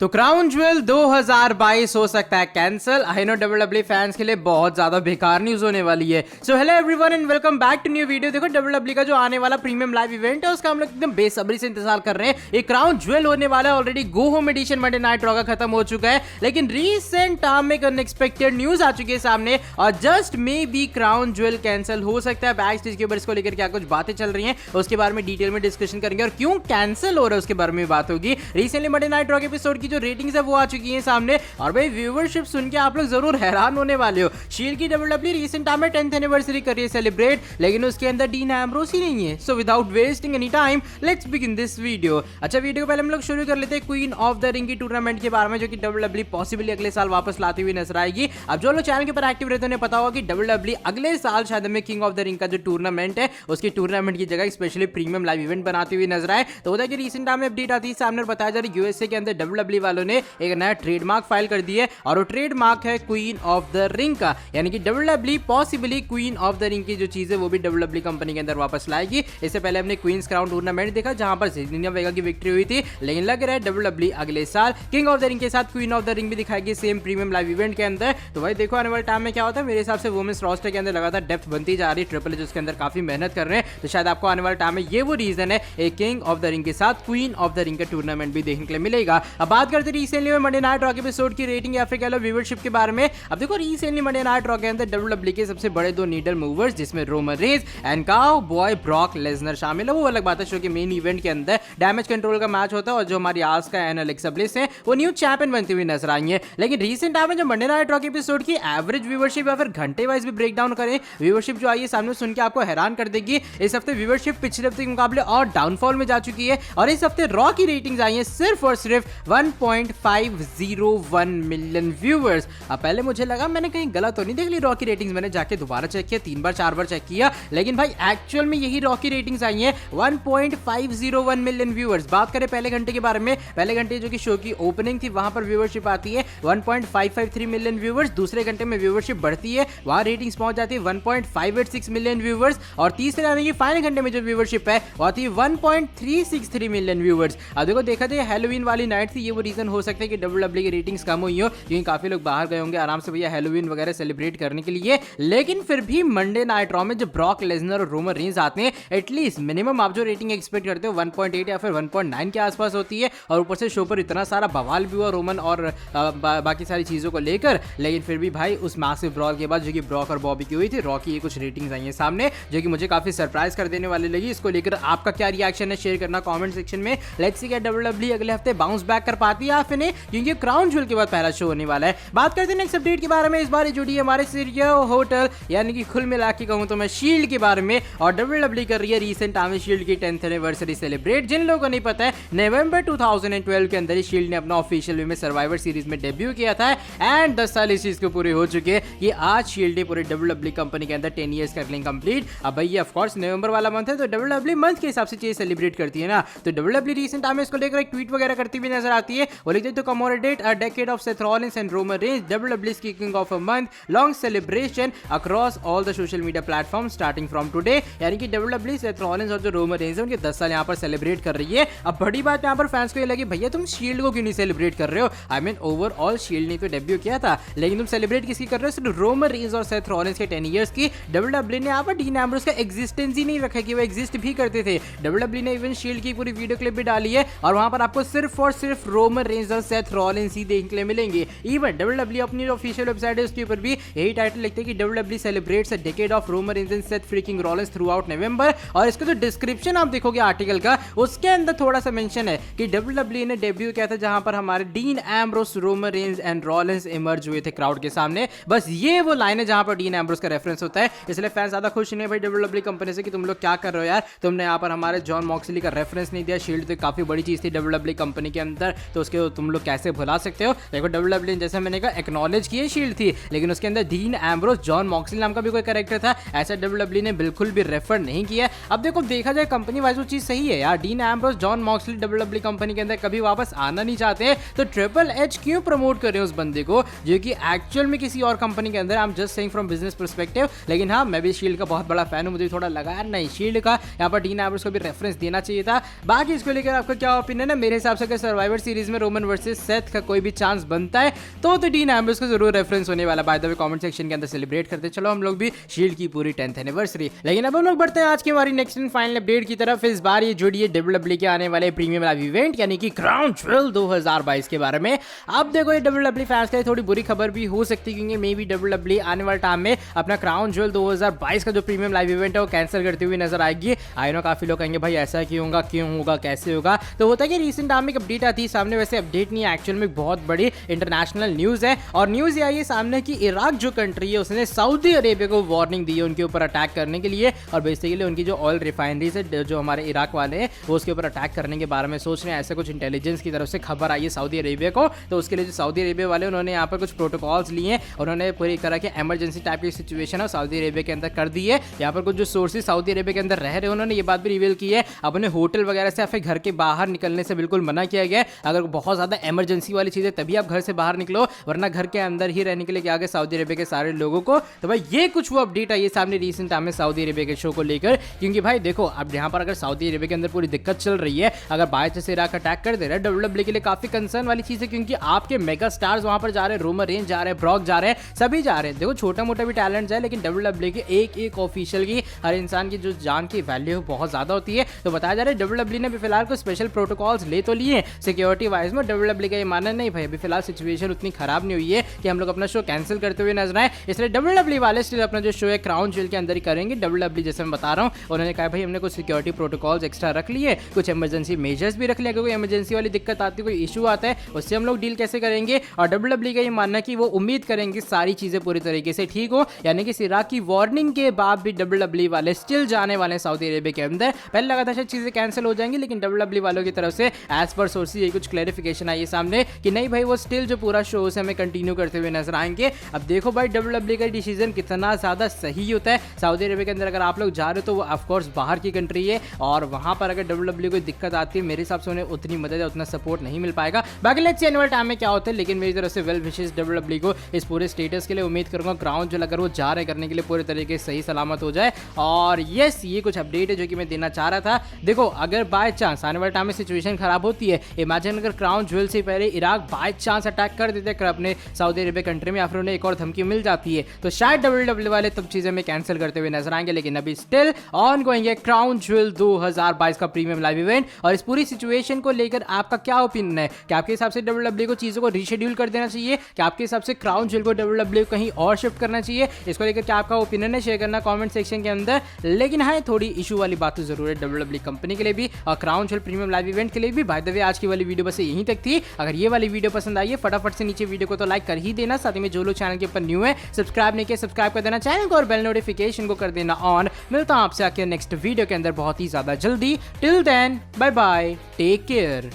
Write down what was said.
तो crown jewel 2022 हो सकता है cancel. I know WWE fans के लिए बहुत ज्यादा बेकार न्यूज होने वाली है। So hello everyone and welcome back to new video. देखो डब्ल्यूडब्ल्यूई का जो आने वाला प्रीमियम लाइव इवेंट है उसका हम लोग एकदम बेसब्री से इंतजार कर रहे हैं। एक क्राउन ज्वेल होने वाला है। Already go home edition Monday night Raw का खत्म हो चुका है, लेकिन रीसेंट टाइम में एक अनएक्सपेक्टेड न्यूज आ चुकी है सामने और just may be crown jewel cancel हो सकता है। बैक स्टेज के ऊपर इसको लेकर क्या कुछ बातें चल रही हैं उसके बारे में डिटेल में डिस्कशन करेंगे और क्यों कैंसिल हो रहा है उसके बारे में बात होगी। रिसेंटली मंडे नाइट रॉ के एपिसोड की जो रेटिंग्स है वो आ चुकी है सामने और भाई व्यूअरशिप सुन के आप लोग जरूर हैरान होने वाले हो। शील्ड की डब्ल्यूडब्ल्यूई रीसेंट टाइम में 10th एनिवर्सरी कर रही है सेलिब्रेट, लेकिन उसके अंदर डीन एम्ब्रोस ही नहीं है। So without wasting any time let's begin this video. अच्छा, वीडियो को पहले हम लोग शुरू कर लेते हैं क्वीन ऑफ द रिंग की टूर्नामेंट के बारे में, जो कि डब्ल्यूडब्ल्यूई पॉसिबली अगले साल वापस लाती हुई नजर आएगी। अब जो लोग चैनल के ऊपर एक्टिव रहते हैं उन्हें पता होगा कि डब्ल्यूडब्ल्यूई अगले साल शायद हमें किंग ऑफ द रिंग का जो टूर्नामेंट है उसकी टूर्नामेंट की जगह स्पेशली प्रीमियम लाइव इवेंट बनाती हुई नजर आए। तो होता है कि रीसेंट टाइम में अपडेट आती है सामने बताया जा रहा है यूएसए के अंदर डब्ल्यूडब्ल्यूई वालों ने एक नया ट्रेडमार्क फाइल कर दी है और वो ट्रेडमार्क है क्वीन ऑफ द रिंग का, यानी कि WWE possibly queen of the ring की जो चीज है वो भी डब्ल्यूडब्ल्यूई कंपनी के अंदर वापस लाएगी। इससे पहले हमने क्वींस क्राउन टूर्नामेंट देखा जहां पर जेलिना वेगा की विक्ट्री हुई थी, लेकिन लग रहा है डब्ल्यूडब्ल्यूई अगले साल किंग ऑफ द रिंग के साथ क्वीन ऑफ द रिंग भी दिखाएगी सेम प्रीमियम लाइव इवेंट के अंदर। तो भाई देखो आने वाले टाइम में क्या होता है। मेरे हिसाब से वुमेन्स रोस्टर के अंदर लगातार डेप्थ बनती जा रही है। ट्रिपल एच उसके अंदर काफी मेहनत कर रहे हैं, तो शायद आपको आने वाले टाइम में ये वो रीजन है एक किंग ऑफ द रिंग के साथ क्वीन ऑफ द रिंग का टूर्नामेंट भी देखने के लिए मिलेगा। अब बात करते हैं रिसेंटली में मंडे नाइट रॉ के एपिसोड की रेटिंग या फिर कह लो व्यूअरशिप के बारे में। अब देखो रिसेंटली मंडे नाइट रॉ के अंदर डब्ल्यूडब्ल्यूई के सबसे बड़े दो नीडल मूवर्स जिसमें Roman Reigns and cow boy Brock Lesnar शामिल है। वो अलग बात है, शो के मेन इवेंट के अंदर डैमेज कंट्रोल का मैच होता है और जो हमारी आस्का एंड एलेक्सा ब्लिस है वो न्यू चैंपियन बनती हुई नजर आई है। लेकिन रिसेंट टाइम में जो मंडे नाइट रॉ के एपिसोड की एवरेज व्यूअरशिप या फिर घंटे वाइज भी ब्रेक डाउन करें, व्यूअरशिप जो आई है सामने सुन के आपको हैरान कर देगी। इस हफ्ते व्यूअरशिप पिछले हफ्ते के मुकाबले और डाउनफॉल में जा चुकी है और इस हफ्ते रॉ की रेटिंग्स आई है सिर्फ और सिर्फ 1.501 मिलियन व्यूअर्स। अब पहले मुझे लगा मैंने कहीं गलत तो नहीं देख ली रॉ की रेटिंग्स, मैंने जाके दोबारा चेक किया, 3 बार 4 बार चेक किया, लेकिन भाई एक्चुअल में यही रॉ की रेटिंग्स आई है 1.501 मिलियन व्यूअर्स। बात करें पहले घंटे के बारे में, पहले घंटे जो कि शो की ओपनिंग थी वहां पर व्यूअरशिप आती है 1.553 मिलियन व्यूअर्स। दूसरे घंटे में व्यूअरशिप बढ़ती है, वहां रेटिंग्स पहुंच जाती है 1.586 मिलियन व्यूअर्स और तीसरे यानी कि फाइनल घंटे में जो व्यूअरशिप है वो आती है 1.363 मिलियन व्यूअर्स। अब देखो देखा जाए हैलोवीन वाली नाइट थी, ये वो रीजन हो सकता है कि डब्ल्यूडब्ल्यूई की रेटिंग्स कम हुई हो क्योंकि काफी लोग बाहर गए होंगे आराम से भैया हैलोवीन वगैरह सेलिब्रेट करने के लिए। लेकिन फिर भी मंडे नाइट रॉ में जब ब्रॉक लेसनर और रोमन रेंज आते हैं एटलीस्ट मिनिमम आप जो रेटिंग एक्सपेक्ट करते हो 1.8 या फिर 1.9 के आसपास होती है और ऊपर से शो पर इतना सारा बवाल भी हुआ रोमन और बाकी सारी चीजों को लेकर। लेकिन फिर भी भाई उस मैसिव ब्रॉल के बाद जो कि ब्रॉक और बॉबी की हुई थी, रॉ की ये कुछ रेटिंग्स आई हैं सामने जो कि मुझे काफी सरप्राइज कर देने वाली लगी। इसको लेकर आपका क्या रिएक्शन है शेयर करना कमेंट सेक्शन में। लेट्स सी क्या डब्ल्यूडब्ल्यूई अगले हफ्ते बाउंस बैक कर पाती है या फिर नहीं, क्योंकि क्राउन ज्वेल के बाद पहला शो होने वाला है। बात करते हैं नेक्स्ट अपडेट के बारे में। इस बार जुड़ी है हमारे सीरिया होटल यानी कि कुल मिला के कहूं तो मैं शील्ड के बारे में, और डब्ल्यूडब्ल्यूई कर रही है रीसेंट टाइम में शील्ड की 10th एनिवर्सरी सेलिब्रेट। जिन लोगों को नहीं पता है नवंबर 2012 के अंदर ही शील्ड ने अपना ऑफिशियल वे में सर्वाइवर सीरीज में डेब्यू किया था एंड 10 साल इस चीज को पूरे हो चुके हैं कि आज शील्ड ने पूरे डब्ल्यूडब्ल्यूई कंपनी के अंदर 10 इयर्स कर लें कंप्लीट। अब भाई ऑफ कोर्स नवंबर वाला मंथ है तो डब्ल्यूडब्ल्यूई मंथ के हिसाब से चीज सेलिब्रेट करती है ना, तो डब्ल्यूडब्ल्यूई रीसेंट टाइम में इसको लेकर एक ट्वीट वगैरह करती हुई नजर आती है। वो लिखते तो commemorate a decade of Seth Rollins and Roman Reigns, WWE kicking off a month long celebration across all the social media platform starting from today. यानी कि डब्ल्यूडब्ल्यूई सेथ रॉलिंस और जो रोमन रेंज है उनके 10 साल यहाँ पर सेलिब्रेट कर रही है। अब बड़ी बात यहाँ पर फैंस को ये लगी भैया तुम शील्ड को क्यों नहीं सेलिब्रेट कर रहे हो। आई मीन ओवरऑल शील्ड ने तो डेब्यू किया था, लेकिन तुम सेलिब्रेट किसकी कर रहे हो, सिर्फ रोमन रेंज और सेथ रॉलिंस के 10 इयर्स की। डब्ल्यूडब्ल्यूई ने यहाँ पर डीन एम्ब्रोस का एग्जिस्टेंस ही नहीं रखा कि वो एग्जिस्ट भी करते थे। डब्ल्यूडब्ल्यूई ने इवन शील्ड की पूरी वीडियो क्लिप भी डाली है और वहां पर आपको सिर्फ और सिर्फ रोमन रेंज और सेथ रॉलिंस ही देखने के लिए मिलेंगे। इवन डब्ल्यूडब्ल्यूई अपनी ऑफिशियल वेबसाइट है उसके ऊपर भी यही टाइटल लिखते हैं कि WWE celebrates a decade of Roman Reigns and Seth freaking Rollins throughout November. और इसका जो डिस्क्रिप्शन आप देखोगे आर्टिकल का उसके अंदर थोड़ा सा मेंशन है कि डब्ल्यूडब्ल्यूई ने डेब्यू किया था जहां पर हमारे dean Ambrose Roman Reigns and Rollins emerge हुए थे क्राउड के सामने। बस ये वो लाइन है जहां पर डीन एम्ब्रोस का रेफरेंस होता है, इसलिए फैंस ज्यादा खुश नहीं है भाई डब्ल्यूडब्ल्यूई कंपनी से कि तुम लोग क्या कर रहे हो यार, तुमने यहाँ पर हमारे जॉन मॉक्सली का रेफरेंस नहीं दिया। शील्ड तो काफी बड़ी चीज थी डब्ल्यूडब्ल्यूई कंपनी के अंदर, तो उसके तुम लोग कैसे भुला सकते हो। देखो डब्ल्यूडब्ल्यूई जैसे मैंने कहा एक्नॉलेज किए शील्ड थी, लेकिन उसके अंदर डीन एम्ब्रोस जॉन मॉक्सली नाम का भी कोई कैरेक्टर था, ऐसा डब्ल्यूडब्ल्यूई ने बिल्कुल भी रेफर नहीं किया। अब देखो देखा जाए कंपनी वाइज वो चीज सही है यार, dean Ambrose John Moxley WWE company के अंदर कभी वापस आना नहीं चाहते, तो ट्रिपल एच क्यों प्रमोट कर रहे हैं उस बंदे को जो कि एक्चुअल में किसी और कंपनी के अंदर। I am just saying from business perspective. लेकिन हाँ मैं भी शील्ड का बहुत बड़ा फैन हूं, मुझे थोड़ा लगा यार नहीं शील्ड का यहाँ पर डीन एम्ब्रोस को भी रेफरेंस देना चाहिए था। बाकी इसको लेकर आपका क्या ओपिनियन है। मेरे हिसाब से सर्वाइवर सीरीज में रोमन वर्सेस सेथ का कोई भी चांस बनता है तो डीन एम्ब्रोस का जरूर रेफरेंस होने वाला। By the way comment section के अंदर सेलिब्रेट करते चलो हम लोग भी शील्ड की पूरी 10th एनिवर्सरी। लेकिन अब हम लोग बढ़ते हैं आज की हमारी नेक्स्ट एंड फाइनल अपडेट की तरफ। इस बार ये जुड़िए WWE के आने वाले प्रीमियम लाइव इवेंट यानी कि क्राउन ज्वेल 2022 के बारे में। अब देखो ये WWE फैंस के लिए थोड़ी बुरी खबर भी हो सकती है क्योंकि मे बी WWE आने वाले टाइम में अपना क्राउन ज्वेल 2022 का जो प्रीमियम लाइव इवेंट है वो कैंसिल करती हुई नजर आएगी। आई नो काफी लोग कहेंगे भाई ऐसा क्यों होगा कैसे होगा। तो होता है कि रिसेंट टाइम में एक अपडेट आती है सामने, वैसे अपडेट नहीं है एक्चुअल में बहुत बड़ी इंटरनेशनल न्यूज है। और न्यूज ये आई है सामने कि इराक जो कंट्री है उसने सऊदी अरेबिया को वार्निंग दी है उनके ऊपर अटैक करने के लिए, और बेसिकली उनकी जो ऑयल रिफाइनरीज है जो हमारे इराक वाले हैं वो उसके ऊपर अटैक करने के बारे में सोच रहे हैं। ऐसा कुछ इंटेलिजेंस की तरफ से खबर आई है सऊदी अरेबिया को। तो उसके लिए जो सऊदी अरेबिया वाले उन्होंने यहाँ पर कुछ प्रोटोकॉल्स लिए हैं, उन्होंने पूरी तरह के इमरजेंसी टाइप की सिचुएशन है सऊदी अरेबिया के अंदर कर दी है। यहाँ पर कुछ जो सोर्सेज सऊदी अरेबिया के अंदर रह रहे हैं उन्होंने ये बात भी रिवील की है, अब उन्हें होटल वगैरह से या फिर घर के बाहर निकलने से बिल्कुल मना किया गया है। अगर बहुत ज्यादा इमरजेंसी वाली चीज है तभी आप घर से बाहर निकलो, वरना घर के अंदर ही रहने के लिए क्या गया सऊदी अरेबिया के सारे लोगों को। तो भाई ये कुछ वो अपडेट आई है सामने रिसेंट टाइम में सऊदी अरेबिया के शो को लेकर, क्योंकि भाई देखो अब यहाँ पर अगर सऊदी अरेबिया के अंदर पूरी दिक्कत चल रही है, अगर बाय चांस इराक अटैक कर दे रहा है WWE के लिए काफी कंसर्न वाली चीज है, क्योंकि आपके मेगा स्टार्स वहां पर जा रहे हैं, रोमन रेंज जा रहे हैं, ब्रॉक जा रहे हैं, सभी जा रहे हैं। देखो छोटा मोटा भी टैलेंट है लेकिन WWE के एक ऑफिशियल की हर इंसान की जो जान की वैल्यू बहुत ज्यादा होती है। तो बताया जा रहा है WWE ने भी फिलहाल को स्पेशल प्रोटोकॉल्स ले तो लिए सिक्योरिटी वाइज में, WWE का ये मानना नहीं भाई अभी फिलहाल सिचुएशन उतनी खराब नहीं हुई है कि हम लोग अपना शो कैंसिल करते हुए नजर आए, इसलिए WWE वाले स्टिल अपना जो शो है क्राउन ज्वेल के अंदर ही करेंगे। WWE जैसे मैं बता रहा हूँ उन्होंने कहा भाई हमने कुछ सिक्योरिटी प्रोटोकॉल्स एक्स्ट्रा रख लिए, कुछ इमरजेंसी मेजर्स भी रख लिया, क्योंकि इमरजेंसी वाली दिक्कत आती है, कोई इशू आता है उससे हम लोग डील कैसे करेंगे। और WWE का ये मानना कि वो उम्मीद करेंगे सारी चीजें पूरी तरीके से ठीक हो, यानी कि इराक की वार्निंग के बाद भी WWE वाले स्टिल जाने वाले सऊदी अरेबिया के अंदर। पहले लगा था शायद चीजें कैंसिल हो जाएंगी, लेकिन WWE वालों की तरफ से एज पर सोर्सेज ये कुछ क्लैरिफिकेशन आई है सामने कि नहीं भाई वो स्टिल जो पूरा शो है हमें कंटिन्यू करते हुए नजर आएंगे। अब देखो भाई WWE का डिसीजन कितना ज्यादा सही होता है। सऊदी अरेबिया के अंदर अगर आप लोग जा रहे हो तो वो ऑफकोर्स बाहर की कंट्री है और वहां पर अगर WWE को दिक्कत आती है मेरे हिसाब से उन्हें उतनी मदद या उतना सपोर्ट नहीं मिल पाएगा। बाकी लेट्स सी एनुअल टाइम में क्या होता है, लेकिन मेरी तरफ से वेल विशेस WWE को इस पूरे स्टेटस के लिए। उम्मीद करूंगा ग्राउंड जो अगर वो जा रहे करने के लिए पूरे तरीके से सही सलामत हो जाए। और यस ये कुछ अपडेट है जो कि मैं देना चाह रहा था। देखो अगर बाय चांस आने वाले टाइम में सिचुएशन खराब होती है, इमेजिन अगर क्राउन ज्वेल से पहले इराक बाय चांस अटैक कर देते अपने सऊदी अरेबिया कंट्री में या फिर उन्हें एक और धमकी मिल जाती है तो शायद WWE वाले तब चीजें में कैंसिल करते हुए नजर आएंगे। लेकिन अभी स्टिल ऑन गोइंग है क्राउन ज्वेल 2022 का प्रीमियम लाइव इवेंट। और इस पूरी सिचुएशन को लेकर आपका क्या ओपिनियन है? क्या आपके हिसाब से WWE को चीजों को रीशेड्यूल कर देना चाहिए? क्या आपके हिसाब से क्राउन ज्वेल को WWE को कहीं और शिफ्ट करना चाहिए? इसको लेकर क्या आपका ओपिनियन है शेयर करना कमेंट सेक्शन के अंदर। लेकिन हाँ थोड़ी इशू वाली बात तो जरूर है WWE कंपनी के लिए भी और crown jewel premium live event के लिए भी। बाय द वे आज की वाली वीडियो बस यहीं तक थी। अगर ये वाली वीडियो पसंद आई है फटाफट से नीचे वीडियो को तो लाइक कर ही देना, साथ ही में जो लोग चैनल के ऊपर न्यू है सब्सक्राइब नहीं किया सब्सक्राइब कर देना चैनल को और बेल नोटिफिकेशन को कर देना ऑन। मिलता हूं आपसे आके नेक्स्ट वीडियो के अंदर बहुत ही ज्यादा जल्दी। Till then bye bye, take care.